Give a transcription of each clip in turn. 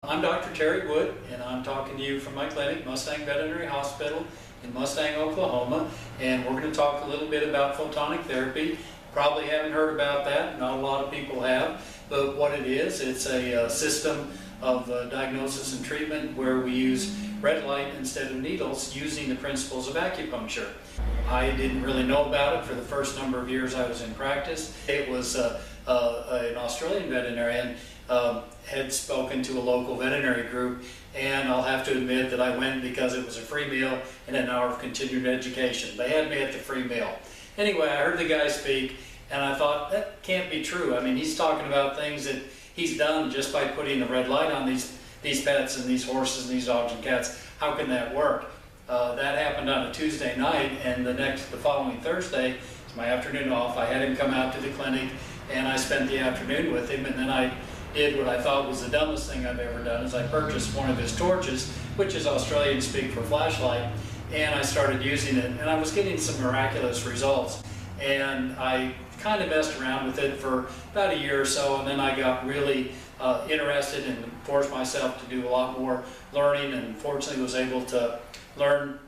I'm Dr. Terry Wood, and I'm talking to you from my clinic, Mustang Veterinary Hospital in Mustang, Oklahoma, and we're going to talk a little bit about photonic therapy. Probably haven't heard about that, not a lot of people have, but what it is, it's a system of diagnosis and treatment where we use red light instead of needles using the principles of acupuncture. I didn't really know about it for the first number of years I was in practice. It was an Australian veterinarian had spoken to a local veterinary group, and I'll have to admit that I went because it was a free meal and an hour of continued education. They had me at the free meal. Anyway, I heard the guy speak, and I thought, that can't be true. I mean, he's talking about things that he's done just by putting a red light on these pets and these horses and these dogs and cats. How can that work? That happened on a Tuesday night, and the following Thursday, it's my afternoon off, I had him come out to the clinic, and I spent the afternoon with him, and then I did what I thought was the dumbest thing I've ever done, is I purchased one of his torches, which is Australian speak for flashlight, and I started using it, and I was getting some miraculous results. And I kind of messed around with it for about a year or so, and then I got really interested and forced myself to do a lot more learning, and fortunately was able to learn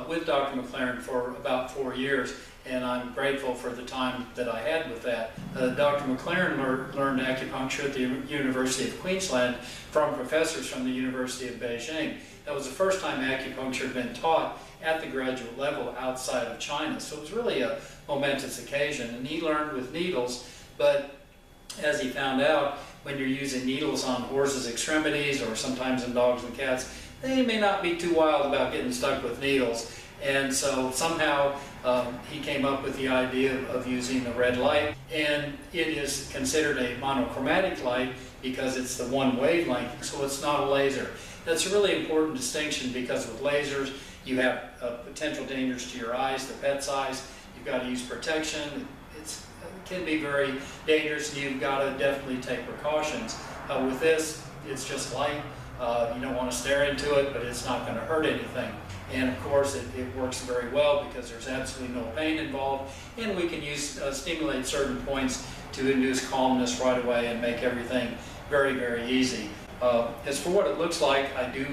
with Dr. McLaren for about 4 years. And I'm grateful for the time that I had with that. Dr. McLaren learned acupuncture at the University of Queensland from professors from the University of Beijing. That was the first time acupuncture had been taught at the graduate level outside of China. So it was really a momentous occasion. And he learned with needles, but as he found out, when you're using needles on horses' extremities or sometimes in dogs and cats, they may not be too wild about getting stuck with needles. And so somehow he came up with the idea of using the red light, and it is considered a monochromatic light because it's the one wavelength, so it's not a laser. That's a really important distinction because with lasers you have potential dangers to your eyes, the pet's eyes. You've got to use protection. It can be very dangerous, and you've got to definitely take precautions. With this, it's just light. You don't want to stare into it, but it's not going to hurt anything. And of course, it works very well because there's absolutely no pain involved, and we can stimulate certain points to induce calmness right away and make everything very, very easy. As for what it looks like, I do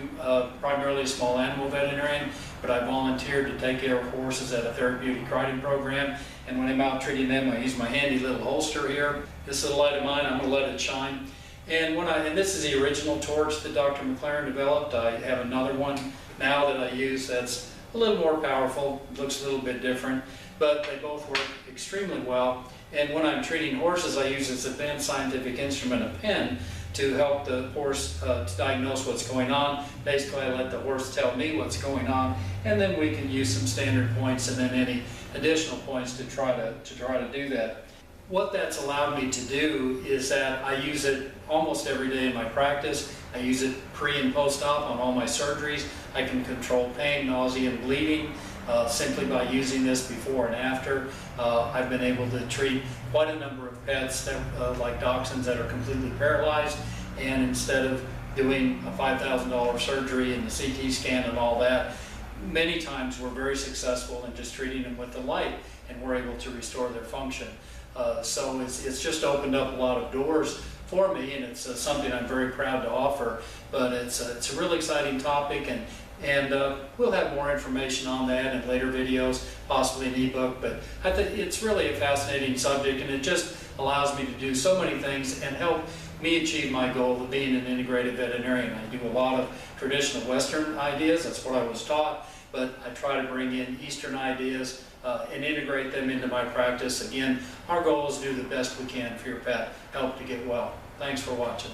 primarily a small animal veterinarian, but I volunteered to take care of horses at a therapeutic riding program, and when I'm out treating them, I use my handy little holster here. This little light of mine, I'm going to let it shine. And this is the original torch that Dr. McLaren developed. I have another one now that I use that's a little more powerful, looks a little bit different, but they both work extremely well. And when I'm treating horses, I use this advanced scientific instrument, a pen, to help the horse to diagnose what's going on. Basically, I let the horse tell me what's going on, and then we can use some standard points and then any additional points to try to do that. What that's allowed me to do is that I use it almost every day in my practice. I use it pre and post-op on all my surgeries. I can control pain, nausea, and bleeding simply by using this before and after. I've been able to treat quite a number of pets that, like dachshunds that are completely paralyzed, and instead of doing a $5,000 surgery and the CT scan and all that, many times we're very successful in just treating them with the light, and we're able to restore their function. So it's just opened up a lot of doors for me, and it's something I'm very proud to offer. But it's a really exciting topic, and we'll have more information on that in later videos, possibly an ebook. But I think it's really a fascinating subject, and it just allows me to do so many things and help me achieve my goal of being an integrative veterinarian. I do a lot of traditional Western ideas, that's what I was taught, but I try to bring in Eastern ideas and integrate them into my practice. Again, our goal is to do the best we can for your pet, help to get well. Thanks for watching.